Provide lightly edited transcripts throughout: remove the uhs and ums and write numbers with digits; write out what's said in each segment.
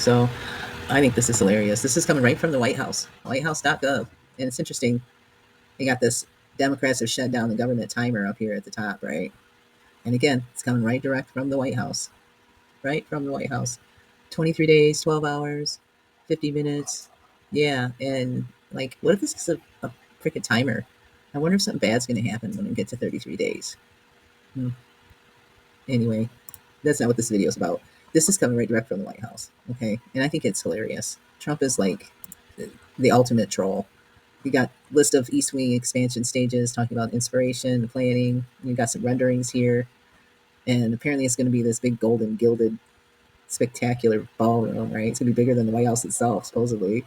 So I think this is hilarious. This is coming right from the White House, whitehouse.gov. And it's interesting. They got this Democrats have shut down the government timer up here at the top, right? And again, it's coming right direct from the White House, right from the White House. 23 days, 12 hours, 50 minutes. Yeah. And like, what if this is a freaking timer? I wonder if something bad's going to happen when it gets to 33 days. Hmm. Anyway, that's not what this video is about. This is coming right direct from the White House. Okay. And I think it's hilarious. Trump is like the ultimate troll. You got list of East Wing expansion stages talking about inspiration, planning. You got some renderings here, and apparently it's going to be this big golden gilded spectacular ballroom, right? It's going to be bigger than the White House itself, supposedly.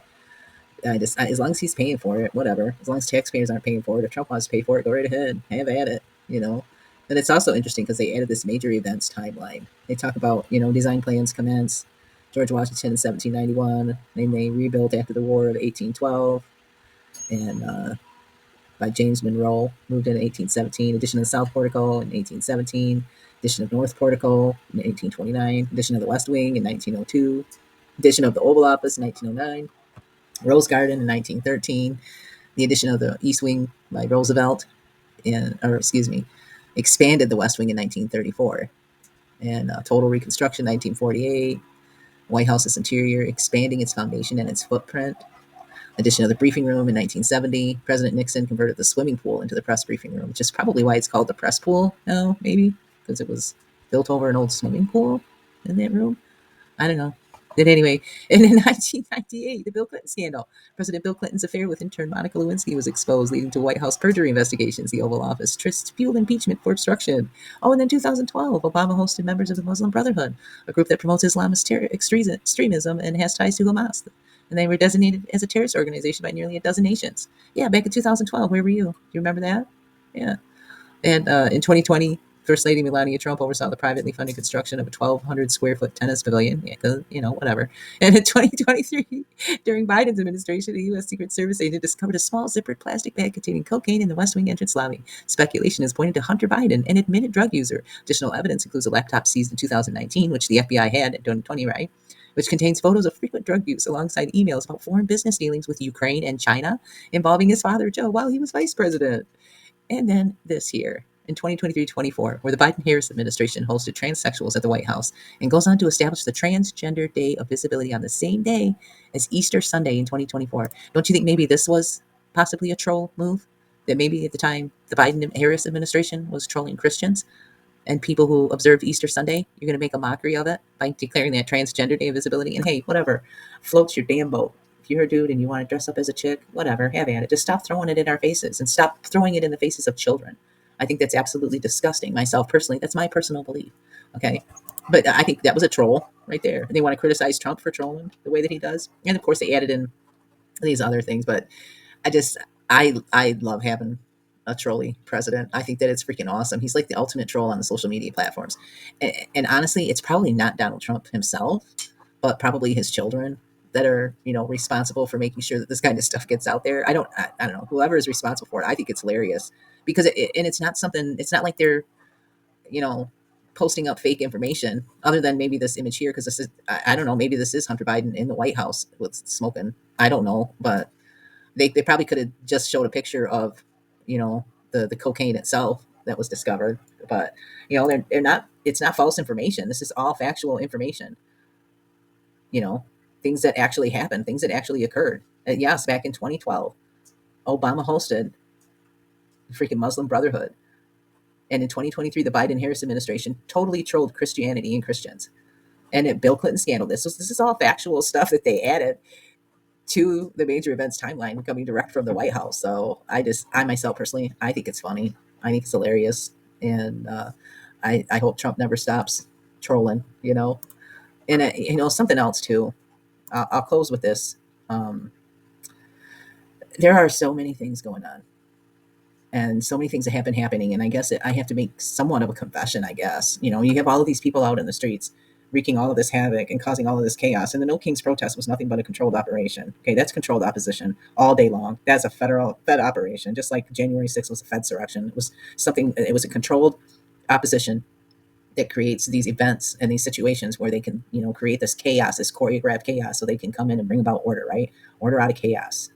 As long as he's paying for it, whatever. As long as taxpayers aren't paying for it, if Trump wants to pay for it, go right ahead, have at it, you know. And it's also interesting because they added this major events timeline. They talk about design plans commence George Washington in 1791, and they rebuilt after the War of 1812, and by James Monroe, moved in 1817. Addition of the South Portico in 1817. Addition of North Portico in 1829. Addition of the West Wing in 1902. Addition of the Oval Office in 1909. Rose Garden in 1913. The addition of the East Wing by Roosevelt, expanded the West Wing in 1934. And total reconstruction 1948. White House's interior expanding its foundation and its footprint. Addition of the briefing room in 1970. President Nixon converted the swimming pool into the press briefing room, which is probably why it's called the press pool now, maybe, because it was built over an old swimming pool in that room. I don't know. But anyway, and in 1998, the Bill Clinton scandal. President Bill Clinton's affair with intern Monica Lewinsky was exposed, leading to White House perjury investigations. The Oval Office trysts fueled impeachment for obstruction. Oh, and then 2012, Obama hosted members of the Muslim Brotherhood, a group that promotes Islamist extremism and has ties to Hamas. And they were designated as a terrorist organization by nearly a dozen nations. Yeah, back in 2012, where were you? Do you remember that? Yeah. And in 2020, First Lady Melania Trump oversaw the privately funded construction of a 1,200 square foot tennis pavilion. Yeah, whatever. And in 2023, during Biden's administration, a U.S. Secret Service agent discovered a small zippered plastic bag containing cocaine in the West Wing entrance lobby. Speculation has pointed to Hunter Biden, an admitted drug user. Additional evidence includes a laptop seized in 2019, which the FBI had in 2020, right? Which contains photos of frequent drug use alongside emails about foreign business dealings with Ukraine and China involving his father, Joe, while he was vice president. And then this year, in 2023-24, where the Biden-Harris administration hosted transsexuals at the White House and goes on to establish the Transgender Day of Visibility on the same day as Easter Sunday in 2024. Don't you think maybe this was possibly a troll move? That maybe at the time the Biden-Harris administration was trolling Christians and people who observed Easter Sunday, you're going to make a mockery of it by declaring that Transgender Day of Visibility. And hey, whatever, floats your damn boat. If you're a dude and you want to dress up as a chick, whatever, have at it. Just stop throwing it in our faces and stop throwing it in the faces of children. I think that's absolutely disgusting. Myself personally, that's my personal belief. Okay. But I think that was a troll right there. They want to criticize Trump for trolling the way that he does. And of course, they added in these other things. But I just, I love having a trolley president. I think that it's freaking awesome. He's like the ultimate troll on the social media platforms. And honestly, it's probably not Donald Trump himself, but probably his children that are responsible for making sure that this kind of stuff gets out there. I don't know, whoever is responsible for it. I think it's hilarious because and it's not something. It's not like they're you know posting up fake information other than maybe this image here, because this is I don't know, maybe this is Hunter Biden in the White House with smoking. I don't know, but they probably could have just showed a picture of the cocaine itself that was discovered, but they're not, it's not false information. This is all factual information, you know things that actually happened, things that actually occurred. Yes, back in 2012, Obama hosted the freaking Muslim Brotherhood, and in 2023 the Biden Harris administration totally trolled Christianity and Christians. And at Bill Clinton scandal, this is all factual stuff that they added to the major events timeline coming direct from the White House. So I myself personally, I think it's funny. I think it's hilarious. And I hope Trump never stops trolling, And, something else too. I'll close with this. Um, there are so many things going on and so many things that have been happening. And I guess I have to make somewhat of a confession, I guess. You have all of these people out in the streets wreaking all of this havoc and causing all of this chaos. And the No Kings protest was nothing but a controlled operation. Okay, that's controlled opposition all day long. That's a Fed operation, just like January 6th was a Fed surrection. It was a controlled opposition that creates these events and these situations where they can, create this chaos, this choreographed chaos, so they can come in and bring about order, right? Order out of chaos.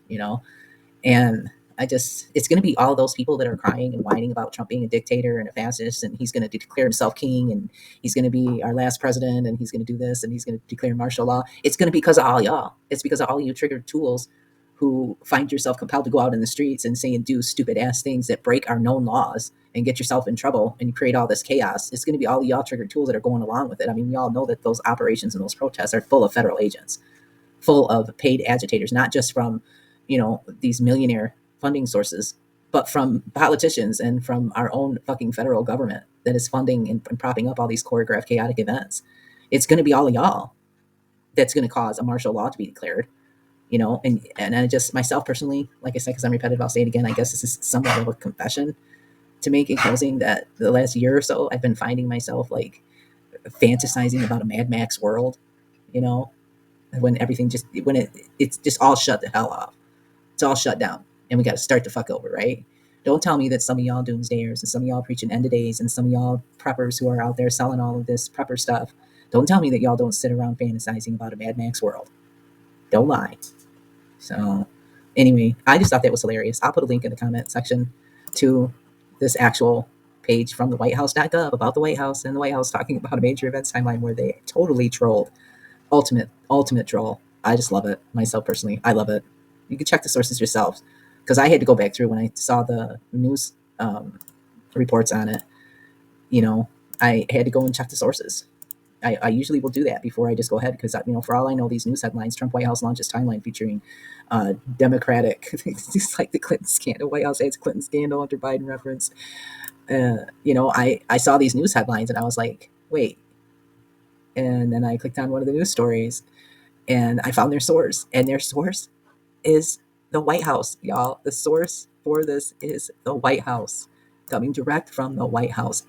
And it's going to be all those people that are crying and whining about Trump being a dictator and a fascist, and he's going to declare himself king, and he's going to be our last president, and he's going to do this, and he's going to declare martial law. It's going to be because of all y'all. It's because of all you triggered tools who find yourself compelled to go out in the streets and say and do stupid ass things that break our known laws and get yourself in trouble and create all this chaos. It's going to be all y'all triggered tools that are going along with it. I mean, we all know that those operations and those protests are full of federal agents, full of paid agitators, not just from, these millionaire funding sources, but from politicians and from our own fucking federal government that is funding and propping up all these choreographed chaotic events. It's going to be all of y'all that's going to cause a martial law to be declared, and I just, myself personally, like I said, because I'm repetitive, I'll say it again, I guess this is somewhat of a confession to make in closing, that the last year or so I've been finding myself like fantasizing about a Mad Max world, you know, when everything just, it's just all shut the hell off. It's all shut down, and we got to start the fuck over, right? Don't tell me that some of y'all doomsdayers and some of y'all preaching end of days and some of y'all preppers who are out there selling all of this prepper stuff, don't tell me that y'all don't sit around fantasizing about a Mad Max world. Don't lie. So, anyway, I just thought that was hilarious. I'll put a link in the comment section to this actual page from the WhiteHouse.gov about the White House, and the White House talking about a major events timeline where they totally trolled. Ultimate troll. I just love it. Myself personally, I love it. You can check the sources yourselves, because I had to go back through when I saw the news reports on it. I had to go and check the sources. I usually will do that before I just go ahead, because for all I know, these news headlines: Trump White House launches timeline featuring Democratic, it's like the Clinton scandal. White House adds Clinton scandal under Biden reference. I saw these news headlines and I was like, wait. And then I clicked on one of the news stories and I found their source, and their source is the White House, y'all. The source for this is the White House, coming direct from the White House.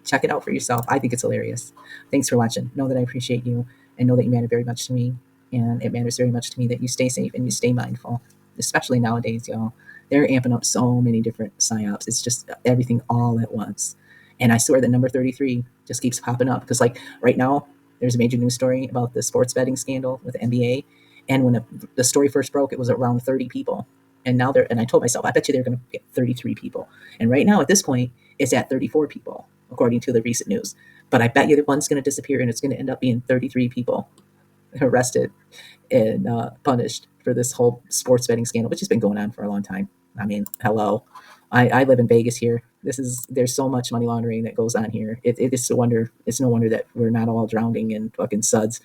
Check it out for yourself. I think it's hilarious. Thanks for watching. Know that I appreciate you, and know that you matter very much to me. And it matters very much to me that you stay safe and you stay mindful, especially nowadays, y'all. They're amping up so many different psyops. It's just everything all at once. And I swear that number 33 just keeps popping up, because like right now, there's a major news story about the sports betting scandal with the NBA. And when the story first broke, it was around 30 people. And now and I told myself, I bet you they're going to get 33 people. And right now at this point, it's at 34 people, according to the recent news. But I bet you the one's going to disappear, and it's going to end up being 33 people arrested and punished for this whole sports betting scandal, which has been going on for a long time. I mean, hello. I live in Vegas here. There's so much money laundering that goes on here. It's no wonder that we're not all drowning in fucking suds.